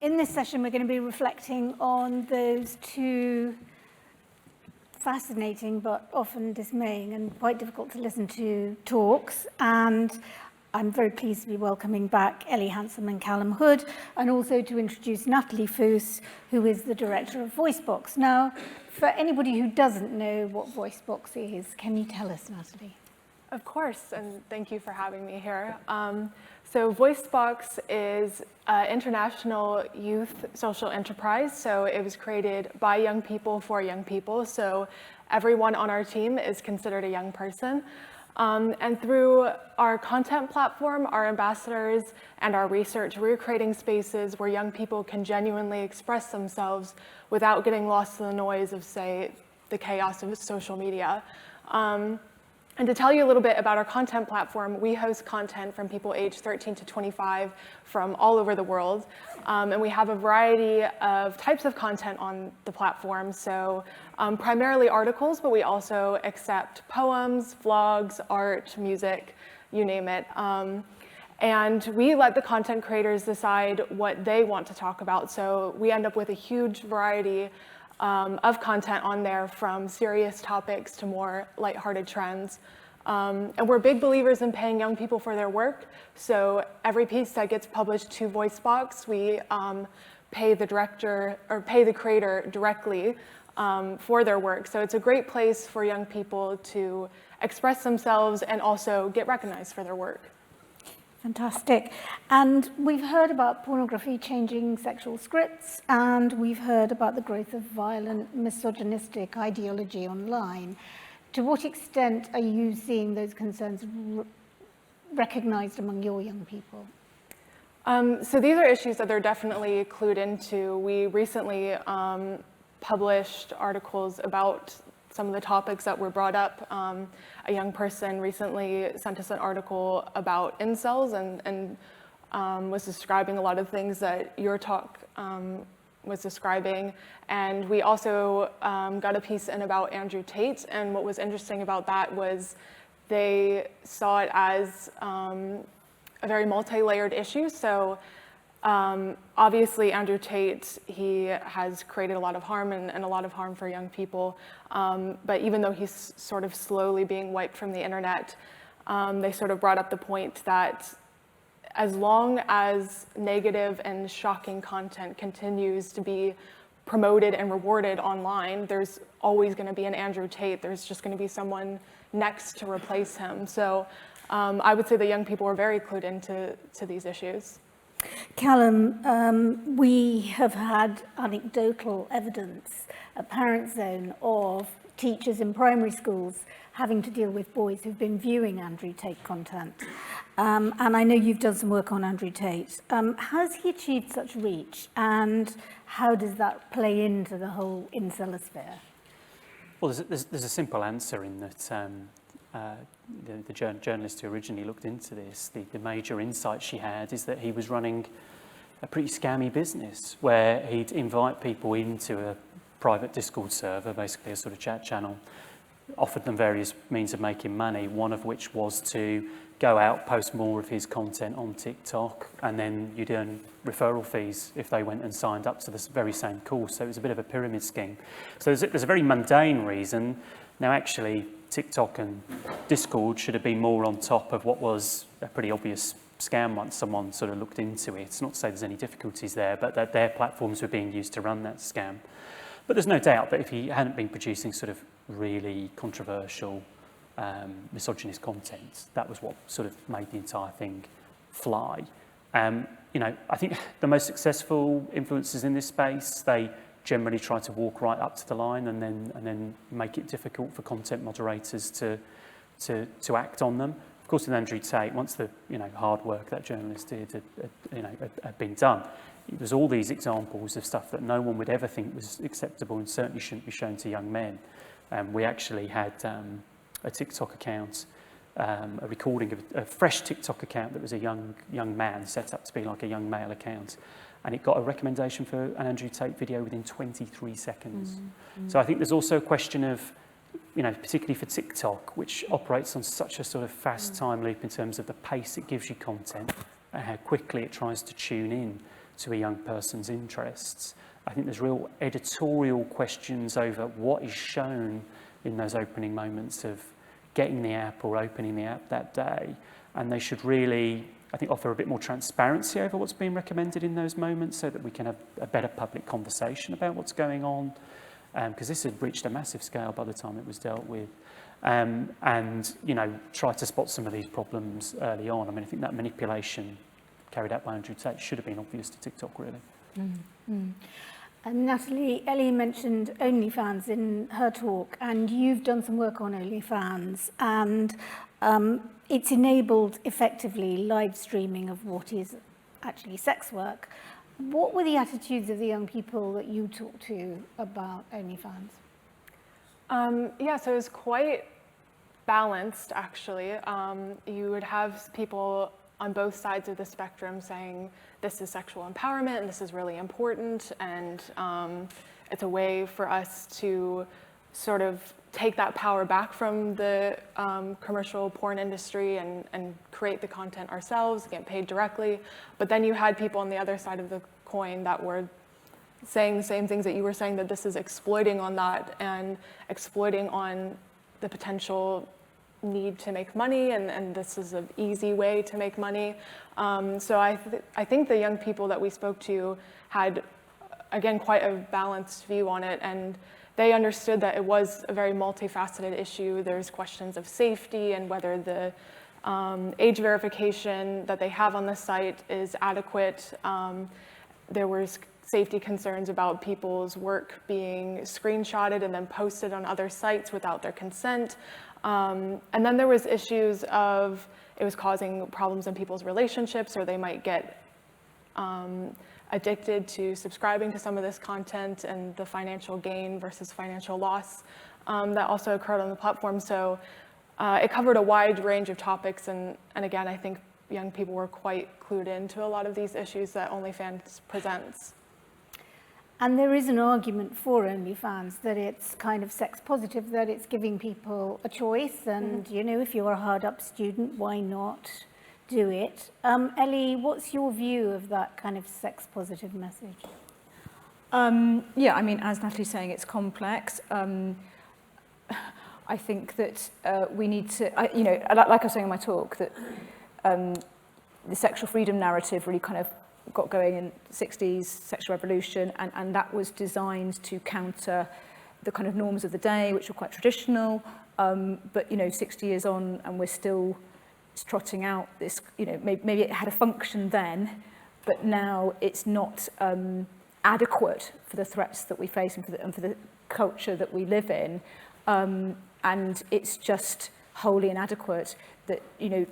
In this session, we're going to be reflecting on those two fascinating but often dismaying and quite difficult to listen to talks. And I'm very pleased to be welcoming back Ellie Hansom and Callum Hood, and also to introduce Natalie Foos, who is the director of VoiceBox. Now, for anybody who doesn't know what VoiceBox is, can you tell us, Natalie? Of course, and thank you for having me here. So VoiceBox is an international youth social enterprise. So it was created by young people for young people. So everyone on our team is considered a young person. And through our content platform, our ambassadors, and our research, we're creating spaces where young people can genuinely express themselves without getting lost in the noise of, say, the chaos of social media. And to tell you a little bit about our content platform, we host content from people aged 13 to 25 from all over the world. And we have a variety of types of content on the platform. So primarily articles, but we also accept poems, vlogs, art, music, you name it. And we let the content creators decide what they want to talk about. So we end up with a huge variety of content on there, from serious topics to more lighthearted trends. And we're big believers in paying young people for their work. So every piece that gets published to VoiceBox, we pay the director or pay the creator directly for their work. So it's a great place for young people to express themselves and also get recognized for their work. Fantastic. And we've heard about pornography changing sexual scripts, and we've heard about the growth of violent, misogynistic ideology online. To what extent are you seeing those concerns recognized among your young people? So these are issues that they're definitely clued into. We recently published articles about some of the topics that were brought up. A young person recently sent us an article about incels and was describing a lot of things that your talk was describing. And we also got a piece in about Andrew Tate. And what was interesting about that was they saw it as a very multi-layered issue. So obviously, Andrew Tate, he has created a lot of harm and a lot of harm for young people. But even though he's sort of slowly being wiped from the internet, they sort of brought up the point that as long as negative and shocking content continues to be promoted and rewarded online, there's always going to be an Andrew Tate. There's just going to be someone next to replace him. So I would say that young people are very clued into these issues. Callum, we have had anecdotal evidence at Parent Zone of teachers in primary schools having to deal with boys who've been viewing Andrew Tate content. And I know you've done some work on Andrew Tate. Has he achieved such reach, and how does that play into the whole incelosphere? Well, there's a simple answer in that the journalist who originally looked into this, the major insight she had is that he was running a pretty scammy business where he'd invite people into a private Discord server, basically a sort of chat channel, offered them various means of making money, one of which was to go out, post more of his content on TikTok, and then you'd earn referral fees if they went and signed up to this very same course. So it was a bit of a pyramid scheme. So there's a very mundane reason. Now, actually, TikTok and Discord should have been more on top of what was a pretty obvious scam once someone sort of looked into it. It's not to say there's any difficulties there, but that their platforms were being used to run that scam. But there's no doubt that if he hadn't been producing sort of really controversial, misogynist content, that was what sort of made the entire thing fly. I think the most successful influencers in this space, they generally try to walk right up to the line and then make it difficult for content moderators to act on them. Of course, with Andrew Tate, once the hard work that journalist did had been done, it was all these examples of stuff that no one would ever think was acceptable and certainly shouldn't be shown to young men. We actually had a TikTok account, a recording of a fresh TikTok account that was a young man set up to be like a young male account. And it got a recommendation for an Andrew Tate video within 23 seconds. So I think there's also a question of, particularly for TikTok, which operates on such a sort of fast time loop in terms of the pace it gives you content, how quickly it tries to tune in to a young person's interests. I think there's real editorial questions over what is shown in those opening moments of getting the app or opening the app that day. And they should really, I think, offer a bit more transparency over what's being recommended in those moments so that we can have a better public conversation about what's going on. Because this had reached a massive scale by the time it was dealt with. And, you know, try to spot some of these problems early on. I mean, I think that manipulation carried out by Andrew Tate should have been obvious to TikTok, really. Mm-hmm. And Natalie, Ellie mentioned OnlyFans in her talk, and you've done some work on OnlyFans, and it's enabled effectively live streaming of what is actually sex work. What were the attitudes of the young people that you talked to about OnlyFans? Yeah, so it was quite balanced, actually. You would have people on both sides of the spectrum saying this is sexual empowerment and this is really important, and it's a way for us to sort of take that power back from the commercial porn industry and create the content ourselves, get paid directly. But then you had people on the other side of the coin that were saying the same things that you were saying, that this is exploiting on that and exploiting on the potential need to make money, and this is an easy way to make money. So I think the young people that we spoke to had, again, quite a balanced view on it, and they understood that it was a very multifaceted issue. There's questions of safety and whether the age verification that they have on the site is adequate. There was safety concerns about people's work being screenshotted and then posted on other sites without their consent. And then there was issues of it was causing problems in people's relationships, or they might get addicted to subscribing to some of this content, and the financial gain versus financial loss that also occurred on the platform. So it covered a wide range of topics, and again, I think young people were quite clued into a lot of these issues that OnlyFans presents. And there is an argument for OnlyFans that it's kind of sex positive, that it's giving people a choice, and you know, if you're a hard up student, why not do it? Ellie, what's your view of that kind of sex positive message? Yeah, I mean, as Natalie's saying, it's complex. I think that we need to, you know, like I was saying in my talk, that the sexual freedom narrative really kind of got going in the 60s, sexual revolution, and that was designed to counter the kind of norms of the day, which were quite traditional. But, you know, 60 years on, and we're still trotting out this, you know, maybe it had a function then, but now it's not adequate for the threats that we face and for the culture that we live in. And it's just wholly inadequate that, you know,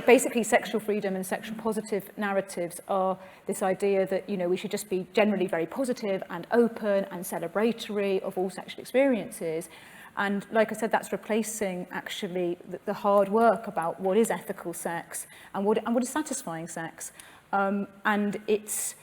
basically sexual freedom and sexual positive narratives are this idea that, you know, we should just be generally very positive and open and celebratory of all sexual experiences. And like I said, that's replacing actually the hard work about what is ethical sex and what is satisfying sex. And it's,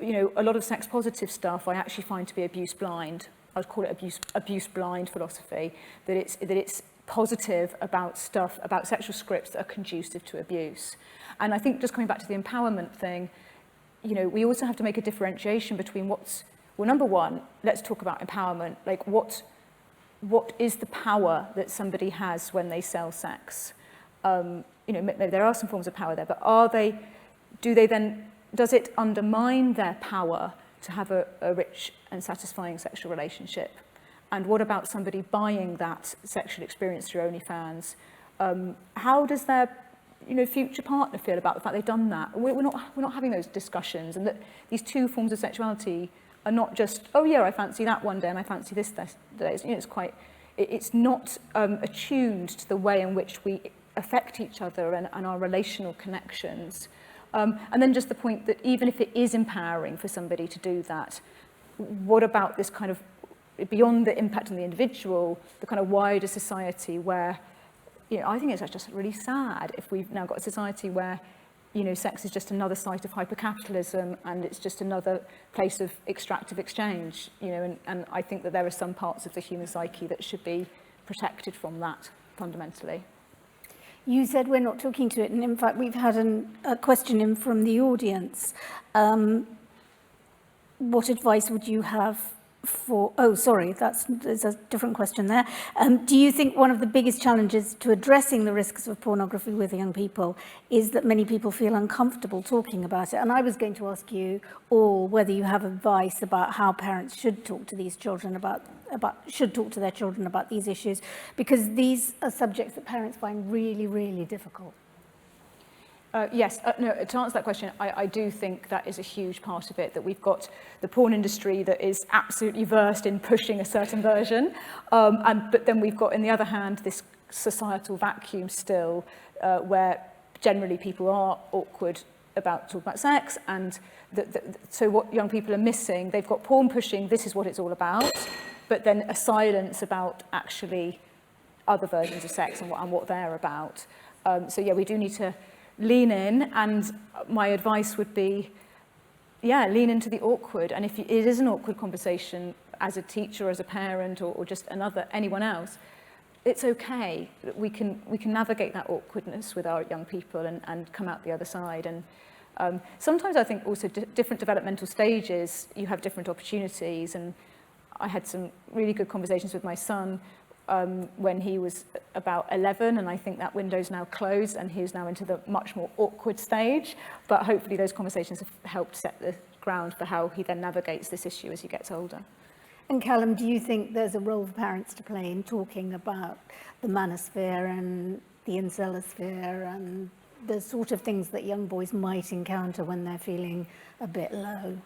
you know, a lot of sex positive stuff I actually find to be abuse blind. I would call it abuse blind philosophy, that it's positive about stuff, about sexual scripts that are conducive to abuse. And I think just coming back to the empowerment thing, you know, we also have to make a differentiation between what's, well, number one, let's talk about empowerment. Like what is the power that somebody has when they sell sex? You know, maybe there are some forms of power there, but does it undermine their power to have a rich and satisfying sexual relationship? And what about somebody buying that sexual experience through OnlyFans? How does their, you know, future partner feel about the fact they've done that? We're not having those discussions, and that these two forms of sexuality are not just, oh yeah, I fancy that one day and I fancy this day. You know, it's not attuned to the way in which we affect each other and our relational connections. And then just the point that even if it is empowering for somebody to do that, what about this kind of, beyond the impact on the individual, the kind of wider society where, you know, I think it's just really sad if we've now got a society where, you know, sex is just another site of hypercapitalism and it's just another place of extractive exchange, you know, and I think that there are some parts of the human psyche that should be protected from that fundamentally. You said we're not talking to it, and in fact, we've had a question in from the audience. What advice would you have for, oh, sorry, there's a different question there. Do you think one of the biggest challenges to addressing the risks of pornography with young people is that many people feel uncomfortable talking about it? And I was going to ask you all whether you have advice about how parents should talk to these children should talk to their children about these issues, because these are subjects that parents find really, really difficult. Yes, no, to answer that question, I do think that is a huge part of it, that we've got the porn industry that is absolutely versed in pushing a certain version, but then we've got, on the other hand, this societal vacuum still, where generally people are awkward about talking about sex, and so what young people are missing, they've got porn pushing, this is what it's all about, but then a silence about actually other versions of sex and what they're about. So yeah, we do need to lean in, and my advice would be, yeah, lean into the awkward. And if it is an awkward conversation as a teacher, as a parent, or just anyone else, it's okay. We can navigate that awkwardness with our young people and come out the other side. And sometimes I think also different developmental stages, you have different opportunities. And I had some really good conversations with my son when he was about 11, and I think that window's now closed and he's now into the much more awkward stage, but hopefully those conversations have helped set the ground for how he then navigates this issue as he gets older. And Callum, do you think there's a role for parents to play in talking about the manosphere and the incelosphere and the sort of things that young boys might encounter when they're feeling a bit low?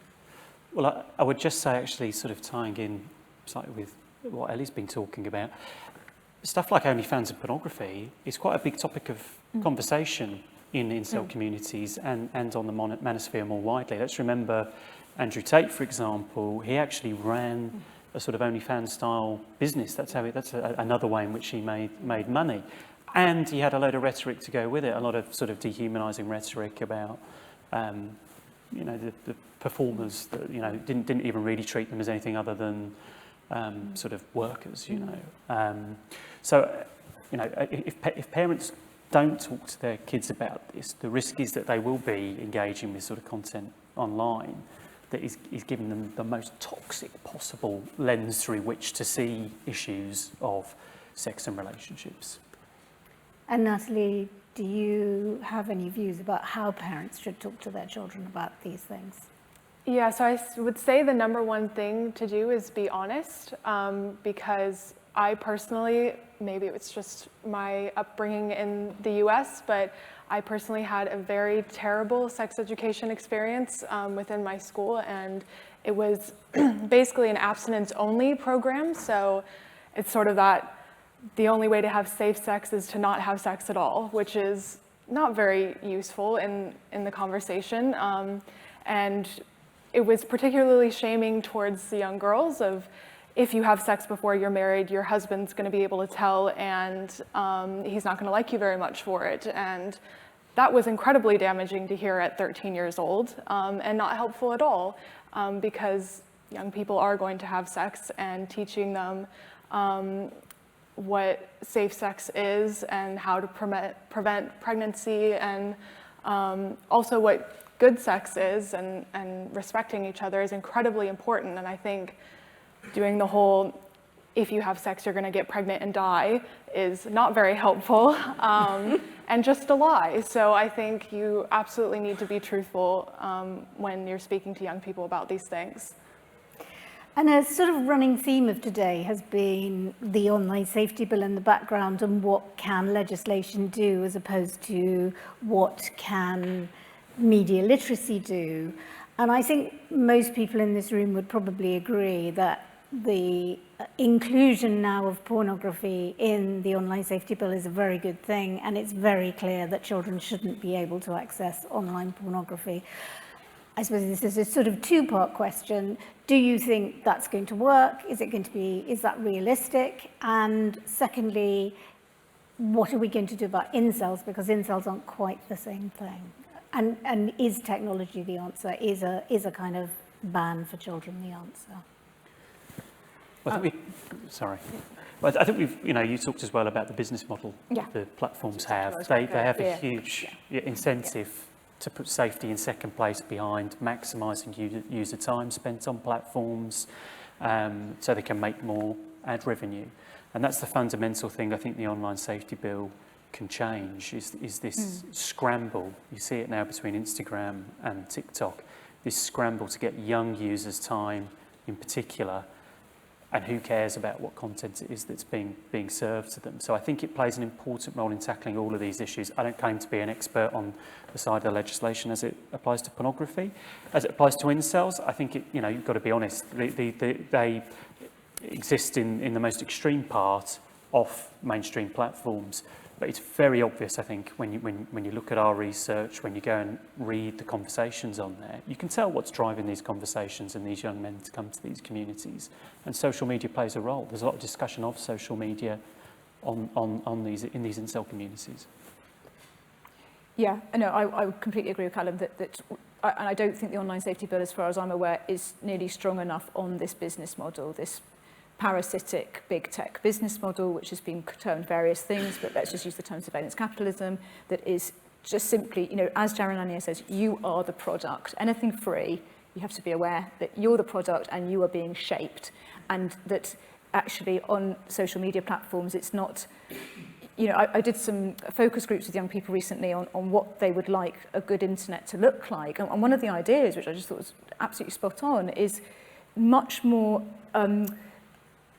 Well, I would just say, actually, sort of tying in slightly with what Ellie's been talking about, stuff like OnlyFans and pornography is quite a big topic of conversation in incel communities and on the manosphere more widely. Let's remember Andrew Tate, for example. He actually ran a sort of OnlyFans-style business. That's another way in which he made money. And he had a load of rhetoric to go with it, a lot of sort of dehumanising rhetoric about, the performers that, didn't even really treat them as anything other than sort of workers, So, if parents don't talk to their kids about this, the risk is that they will be engaging with sort of content online that is giving them the most toxic possible lens through which to see issues of sex and relationships. And Natalie, do you have any views about how parents should talk to their children about these things? Yeah, so I would say the number one thing to do is be honest, because I personally, maybe it was just my upbringing in the US, but I personally had a very terrible sex education experience within my school, and it was basically an abstinence-only program, so it's sort of that the only way to have safe sex is to not have sex at all, which is not very useful in the conversation, and it was particularly shaming towards the young girls of, if you have sex before you're married, your husband's going to be able to tell, and he's not going to like you very much for it. And that was incredibly damaging to hear at 13 years old, and not helpful at all, because young people are going to have sex, and teaching them what safe sex is and how to prevent pregnancy, and also what good sex is, and respecting each other is incredibly important. And I think doing the whole, if you have sex, you're going to get pregnant and die, is not very helpful, and just a lie. So I think you absolutely need to be truthful when you're speaking to young people about these things. And a sort of running theme of today has been the online safety bill in the background, and what can legislation do as opposed to what can media literacy do. And I think most people in this room would probably agree that the inclusion now of pornography in the online safety bill is a very good thing, and it's very clear that children shouldn't be able to access online pornography. I suppose this is a sort of two-part question. Do you think that's going to work? Is that realistic? And secondly, what are we going to do about incels? Because incels aren't quite the same thing. And is technology the answer? Is a kind of ban for children the answer? Well, sorry. But I think you talked as well about the business model the platforms have. They have a huge incentive to put safety in second place behind maximising user time spent on platforms, so they can make more ad revenue. And that's the fundamental thing I think the online safety bill can change, is this scramble. You see it now between Instagram and TikTok, this scramble to get young users' time in particular, and who cares about what content it is that's being served to them. So I think it plays an important role in tackling all of these issues. I don't claim to be an expert on the side of the legislation as it applies to pornography. As it applies to incels, I think you've got to be honest, they exist in the most extreme part of mainstream platforms. But it's very obvious, I think, when you look at our research, when you go and read the conversations on there, you can tell what's driving these conversations and these young men to come to these communities. And social media plays a role. There's a lot of discussion of social media in these incel communities. Yeah, no, I would completely agree with Callum and I don't think the online safety bill, as far as I'm aware, is nearly strong enough on this business model, this parasitic big tech business model, which has been termed various things, but let's just use the term surveillance capitalism, that is just simply, as Jaron Lanier says, you are the product. Anything free, you have to be aware that you're the product and you are being shaped, and that actually on social media platforms, it's not, I did some focus groups with young people recently on what they would like a good internet to look like. And one of the ideas, which I just thought was absolutely spot on, is much more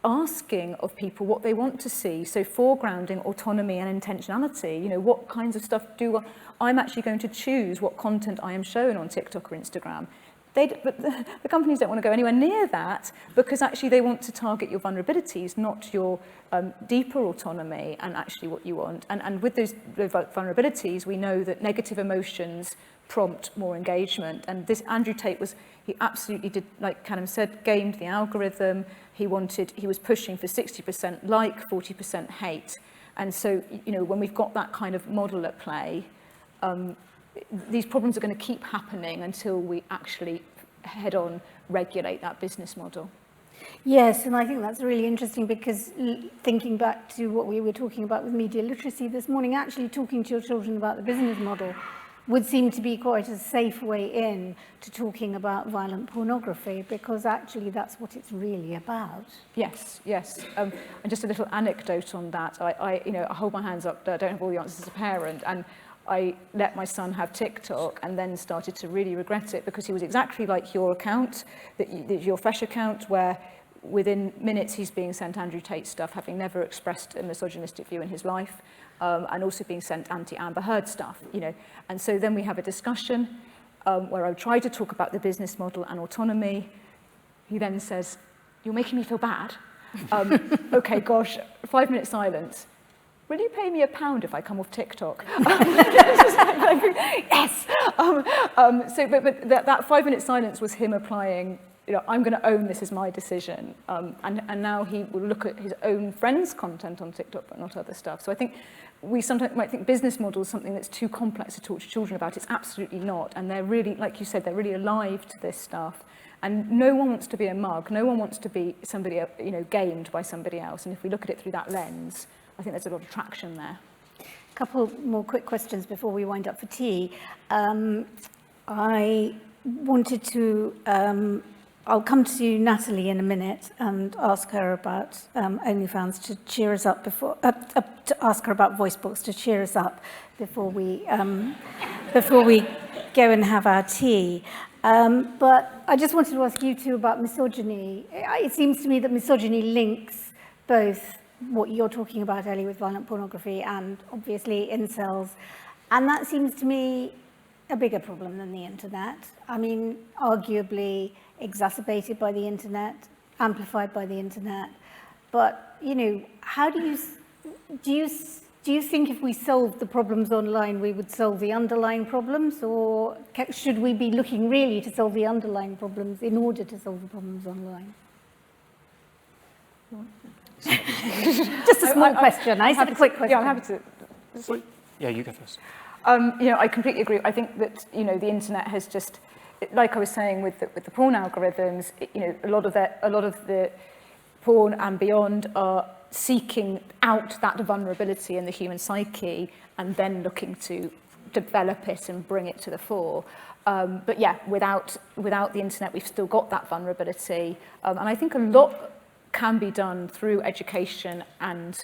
asking of people what they want to see. So foregrounding autonomy and intentionality. What kinds of stuff I'm actually going to choose what content I am shown on TikTok or Instagram. But the companies don't want to go anywhere near that, because actually they want to target your vulnerabilities, not your deeper autonomy and actually what you want. And with those vulnerabilities, we know that negative emotions prompt more engagement. And this Andrew Tate he absolutely did, like Callum said, gamed the algorithm. He was pushing for 60% like, 40% hate. And so, when we've got that kind of model at play, these problems are going to keep happening until we actually head-on regulate that business model. Yes, and I think that's really interesting, because thinking back to what we were talking about with media literacy this morning, actually talking to your children about the business model would seem to be quite a safe way in to talking about violent pornography, because actually that's what it's really about. Yes. And just a little anecdote on that. I hold my hands up. I don't have all the answers as a parent, and I let my son have TikTok and then started to really regret it, because he was exactly like your account, your Fresh account, where within minutes he's being sent Andrew Tate stuff, having never expressed a misogynistic view in his life, and also being sent anti-Amber Heard stuff, And so then we have a discussion where I try to talk about the business model and autonomy. He then says, "You're making me feel bad." Okay, gosh, 5-minute silence. "Will you pay me £1 if I come off TikTok?" Yes. But that 5-minute silence was him applying, I'm going to own this as my decision. And now he will look at his own friends' content on TikTok, but not other stuff. So I think we sometimes might think business model is something that's too complex to talk to children about. It's absolutely not. And they're really, like you said, they're really alive to this stuff. And no one wants to be a mug. No one wants to be somebody, gamed by somebody else. And if we look at it through that lens, I think there's a lot of traction there. A couple more quick questions before we wind up for tea. I wanted to, I'll come to Natalie in a minute and ask her about OnlyFans to cheer us up before, to ask her about VoiceBox to cheer us up before we go and have our tea. But I just wanted to ask you two about misogyny. It seems to me that misogyny links both what you're talking about, Ellie, with violent pornography and obviously incels. And that seems to me a bigger problem than the internet. I mean, arguably exacerbated by the internet, amplified by the internet. But, how do you think if we solved the problems online, we would solve the underlying problems? Or should we be looking really to solve the underlying problems in order to solve the problems online? Just a small question. I said a quick question. Yeah, I'm happy to. Yeah, you go first. I completely agree. I think that the internet has just, like I was saying with the porn algorithms, a lot of the porn and beyond are seeking out that vulnerability in the human psyche and then looking to develop it and bring it to the fore. But yeah, without the internet, we've still got that vulnerability. And I think a lot can be done through education and,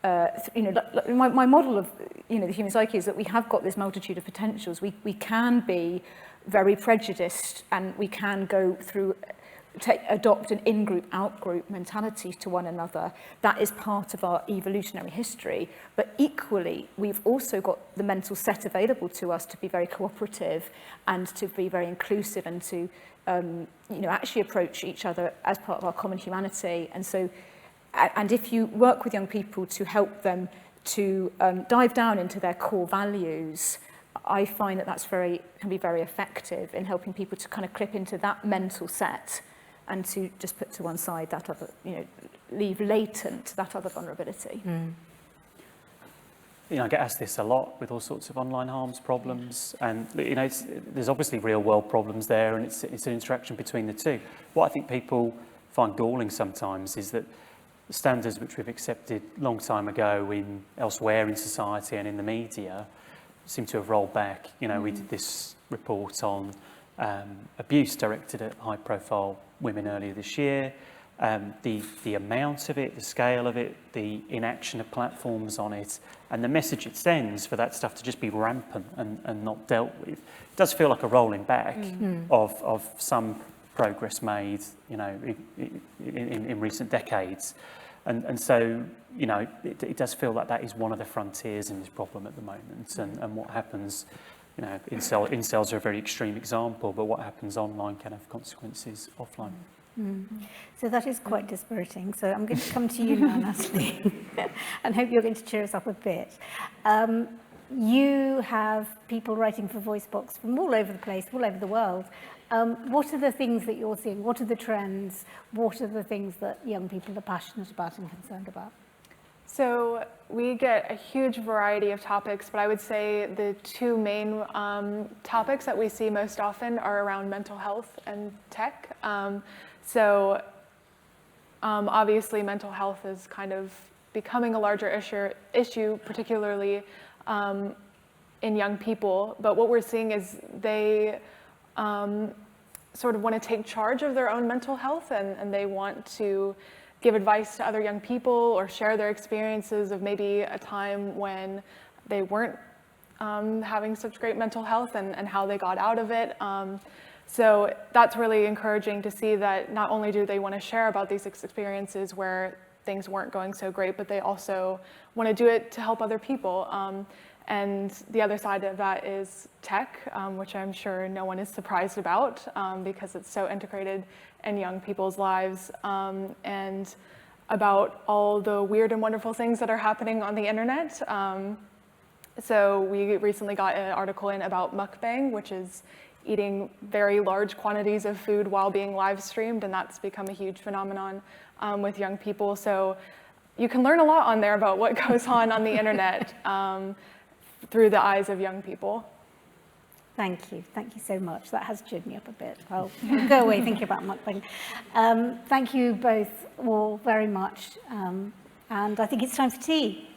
my model of, the human psyche is that we have got this multitude of potentials. We can be very prejudiced, and we can go through, adopt an in-group, out-group mentality to one another. That is part of our evolutionary history. But equally, we've also got the mental set available to us to be very cooperative and to be very inclusive and to, actually approach each other as part of our common humanity. And so, and if you work with young people to help them to dive down into their core values, I find that can be very effective in helping people to kind of clip into that mental set and to just put to one side that other, leave latent that other vulnerability. I get asked this a lot with all sorts of online harms problems, and there's obviously real world problems there, and it's an interaction between the two. What I think people find galling sometimes is that the standards which we've accepted a long time ago elsewhere in society and in the media seem to have rolled back. We did this report on abuse directed at high-profile women earlier this year. The amount of it, the scale of it, the inaction of platforms on it, and the message it sends for that stuff to just be rampant and not dealt with, it does feel like a rolling back of some progress made, in recent decades. And so, it does feel like that is one of the frontiers in this problem at the moment. And what happens, incels are a very extreme example, but what happens online can have consequences offline. So that is quite dispiriting. So I'm going to come to you now, Natalie, and hope you're going to cheer us up a bit. You have people writing for VoiceBox from all over the place, all over the world. What are the things that you're seeing? What are the trends? What are the things that young people are passionate about and concerned about? So we get a huge variety of topics, but I would say the two main topics that we see most often are around mental health and tech. Obviously mental health is kind of becoming a larger issue, particularly in young people. But what we're seeing is they sort of want to take charge of their own mental health, and they want to give advice to other young people or share their experiences of maybe a time when they weren't having such great mental health and how they got out of it. So that's really encouraging to see that not only do they want to share about these experiences where things weren't going so great, but they also want to do it to help other people. And the other side of that is tech, which I'm sure no one is surprised about because it's so integrated in young people's lives, and about all the weird and wonderful things that are happening on the internet. So we recently got an article in about mukbang, which is eating very large quantities of food while being live streamed, and that's become a huge phenomenon with young people. So you can learn a lot on there about what goes on the internet through the eyes of young people. Thank you so much. That has cheered me up a bit. I'll go away thinking about mukbang. Thank you both all very much, and I think it's time for tea.